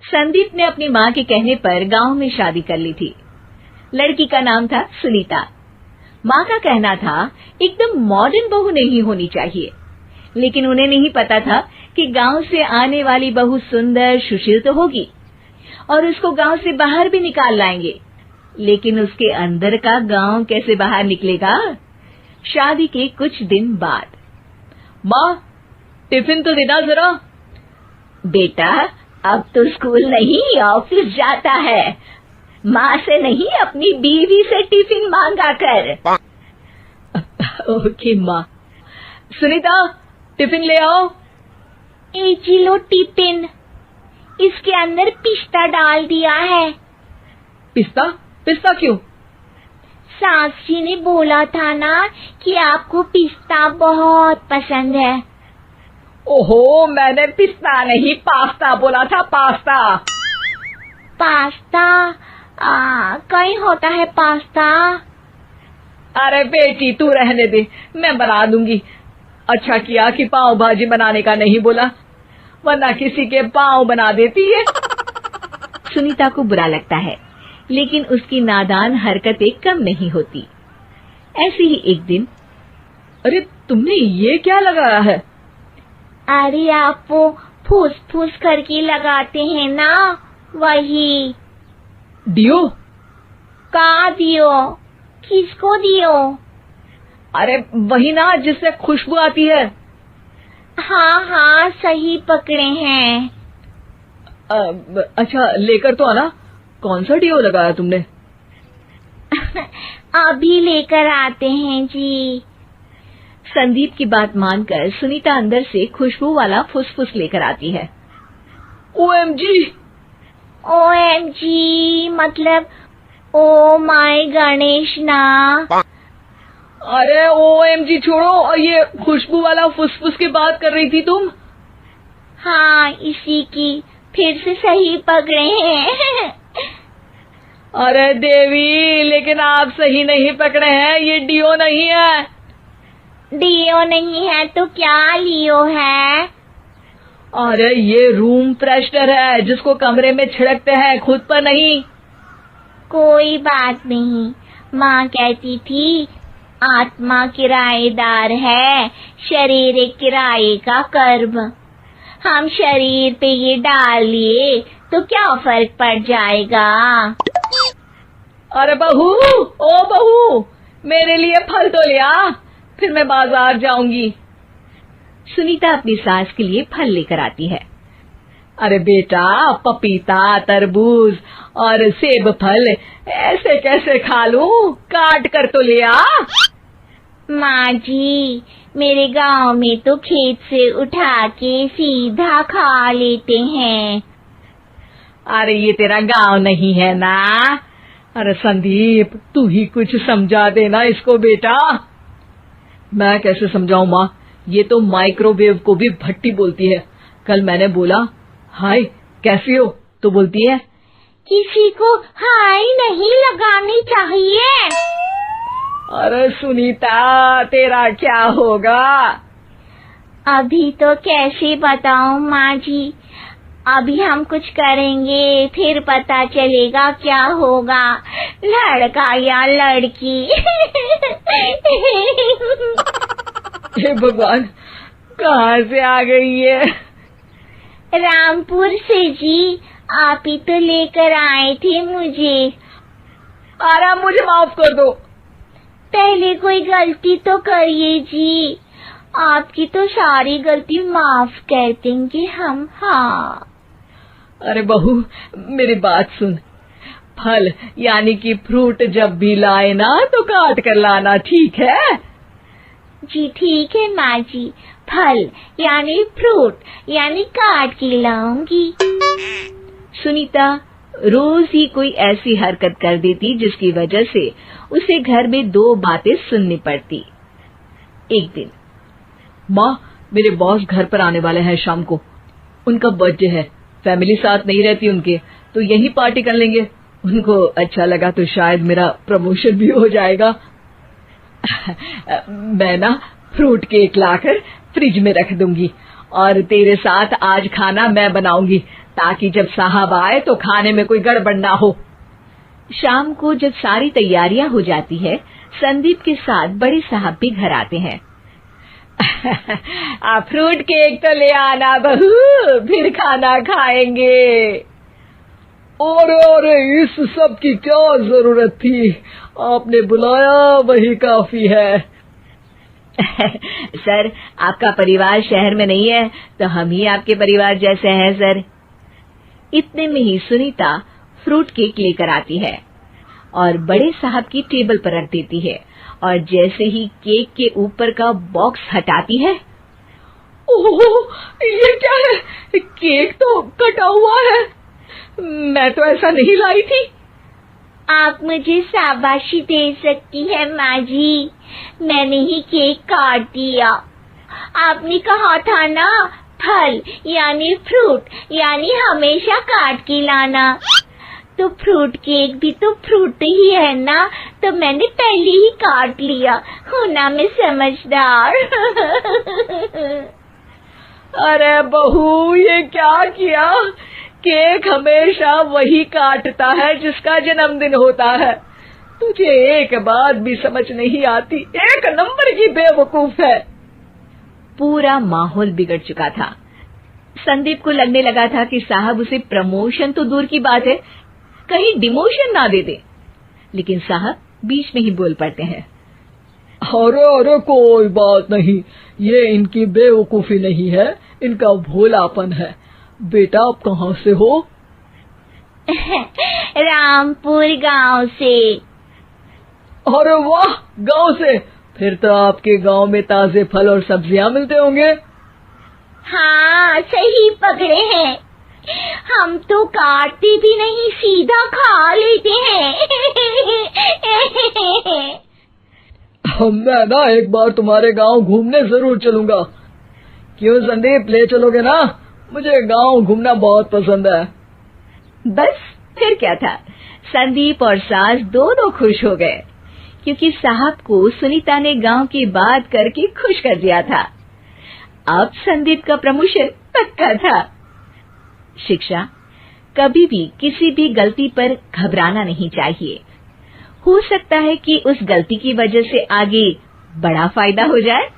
संदीप ने अपनी माँ के कहने पर गांव में शादी कर ली थी। लड़की का नाम था सुनीता। माँ का कहना था एकदम मॉडर्न बहू नहीं होनी चाहिए, लेकिन उन्हें नहीं पता था कि गांव से आने वाली बहू सुंदर सुशील तो होगी और उसको गांव से बाहर भी निकाल लाएंगे, लेकिन उसके अंदर का गांव कैसे बाहर निकलेगा। शादी के कुछ दिन बाद, माँ टिफिन तो देना जरा। बेटा अब तो स्कूल नहीं ऑफिस जाता है, माँ से नहीं अपनी बीवी से टिफिन मांगा कर। ओके माँ। सुनीता टिफिन ले आओ। जी लो टिफिन, इसके अंदर पिस्ता डाल दिया है। पिस्ता? पिस्ता क्यों? सास जी ने बोला था ना कि आपको पिस्ता बहुत पसंद है। ओहो, मैंने पिस्ता नहीं पास्ता बोला था, पास्ता। पास्ता? कहीं होता है पास्ता? अरे बेटी तू रहने दे, मैं बना दूंगी। अच्छा किया कि पाव भाजी बनाने का नहीं बोला, वरना किसी के पाव बना देती है। सुनीता को बुरा लगता है, लेकिन उसकी नादान हरकतें कम नहीं होती। ऐसे ही एक दिन, अरे तुमने ये क्या लगाया है? अरे आप वो फूस फूस करके लगाते हैं ना, वही। डियो? का दियो? किसको दियो? अरे वही ना जिससे खुशबू आती है। हाँ हाँ सही पकड़े हैं। अच्छा लेकर तो आना। कौन सा डियो लगाया तुमने? अभी लेकर आते हैं जी। संदीप की बात मानकर सुनीता अंदर से खुशबू वाला फुसफुस लेकर आती है। ओएमजी! ओएमजी मतलब ओ माय गणेश ना। अरे ओएमजी छोड़ो, और ये खुशबू वाला फुसफुस की बात कर रही थी तुम? हाँ इसी की, फिर से सही पकड़े हैं। अरे देवी, लेकिन आप सही नहीं पकड़े हैं, ये डियो नहीं है। डियो नहीं है तो क्या लियो है? अरे ये रूम फ्रेशनर है, जिसको कमरे में छिड़कते हैं, खुद पर नहीं। कोई बात नहीं, माँ कहती थी आत्मा किराएदार है, शरीर एक किराए का कर्म। हम शरीर पे ये डाल लिए तो क्या फर्क पड़ जाएगा। अरे बहू, ओ बहू, मेरे लिए फल तो ले आ, फिर मैं बाजार जाऊंगी। सुनीता अपनी सास के लिए फल लेकर आती है। अरे बेटा, पपीता, तरबूज और सेब फल ऐसे कैसे खा लूं? काट कर तो ले आ। माँ जी, मेरे गांव में तो खेत से उठा के सीधा खा लेते हैं। अरे ये तेरा गांव नहीं है ना। अरे संदीप, तू ही कुछ समझा देना इसको बेटा। मैं कैसे समझाऊं माँ, ये तो माइक्रोवेव को भी भट्टी बोलती है। कल मैंने बोला हाय कैसी हो, तो बोलती है किसी को हाय नहीं लगानी चाहिए। अरे सुनीता, तेरा क्या होगा? अभी तो कैसे बताऊं माँ जी, अभी हम कुछ करेंगे फिर पता चलेगा क्या होगा, लड़का या लड़की। हे भगवान, कहाँ से आ गई है? रामपुर से जी, आप ही तो लेकर आए थे मुझे। अरे मुझे माफ कर दो। पहले कोई गलती तो करिए जी, आपकी तो सारी गलती माफ कर देंगे हम। हाँ अरे बहू, मेरी बात सुन। फल यानी कि फ्रूट जब भी लाए ना तो काट कर लाना, ठीक है? जी ठीक है माँ जी, फल यानी फ्रूट यानी काट के लाऊंगी। सुनीता रोज ही कोई ऐसी हरकत कर देती जिसकी वजह से उसे घर में दो बातें सुननी पड़ती। एक दिन, माँ मेरे बॉस घर पर आने वाले हैं शाम को, उनका बर्थडे है, फैमिली साथ नहीं रहती उनके, तो यही पार्टी कर लेंगे। उनको अच्छा लगा तो शायद मेरा प्रमोशन भी हो जाएगा। मैं ना फ्रूट केक लाकर फ्रिज में रख दूंगी और तेरे साथ आज खाना मैं बनाऊंगी, ताकि जब साहब आए तो खाने में कोई गड़बड़ ना हो। शाम को जब सारी तैयारियां हो जाती है, संदीप के साथ बड़े साहब भी घर आते हैं। फ्रूट केक तो ले आना बहू, फिर खाना खाएंगे। अरे इस सब की क्या जरूरत थी, आपने बुलाया वही काफी है। सर, आपका परिवार शहर में नहीं है तो हम ही आपके परिवार जैसे हैं सर। इतने में ही सुनीता फ्रूट केक लेकर आती है और बड़े साहब की टेबल पर रख देती है, और जैसे ही केक के ऊपर का बॉक्स हटाती है, ओह, ये क्या है? केक तो कटा हुआ है, मैं तो ऐसा नहीं लाई थी। आप मुझे शाबाशी दे सकती है माँ जी, मैंने ही केक काट दिया। आपने कहा था ना, फल यानी फ्रूट यानी हमेशा काट के लाना, तो फ्रूट केक भी तो फ्रूट ही है ना, तो मैंने पहले ही काट लिया। हूँ ना मैं समझदार। अरे बहू, ये क्या किया? केक हमेशा वही काटता है जिसका जन्मदिन होता है। तुझे एक बात भी समझ नहीं आती, एक नंबर की बेवकूफ है। पूरा माहौल बिगड़ चुका था। संदीप को लगने लगा था कि साहब उसे प्रमोशन तो दूर की बात है, कहीं डिमोशन ना दे दे, लेकिन साहब बीच में ही बोल पड़ते हैं। अरे कोई बात नहीं, ये इनकी बेवकूफी नहीं है, इनका भोलापन है। बेटा, आप कहाँ से हो? रामपुर गांव से। अरे वाह, गांव से? फिर तो आपके गांव में ताजे फल और सब्जियां मिलते होंगे। हाँ, सही पकड़े हैं। हम तो काटते भी नहीं, सीधा खा लेते हैं। मैं ना एक बार तुम्हारे गांव घूमने जरूर चलूंगा। क्यों संदीप, ले चलोगे ना? मुझे गांव घूमना बहुत पसंद है। बस फिर क्या था, संदीप और सास दोनों खुश हो गए, क्योंकि साहब को सुनीता ने गांव की बात करके खुश कर दिया था। अब संदीप का प्रमोशन पक्का था। शिक्षा, कभी भी किसी भी गलती पर घबराना नहीं चाहिए। हो सकता है कि उस गलती की वजह से आगे बड़ा फायदा हो जाए।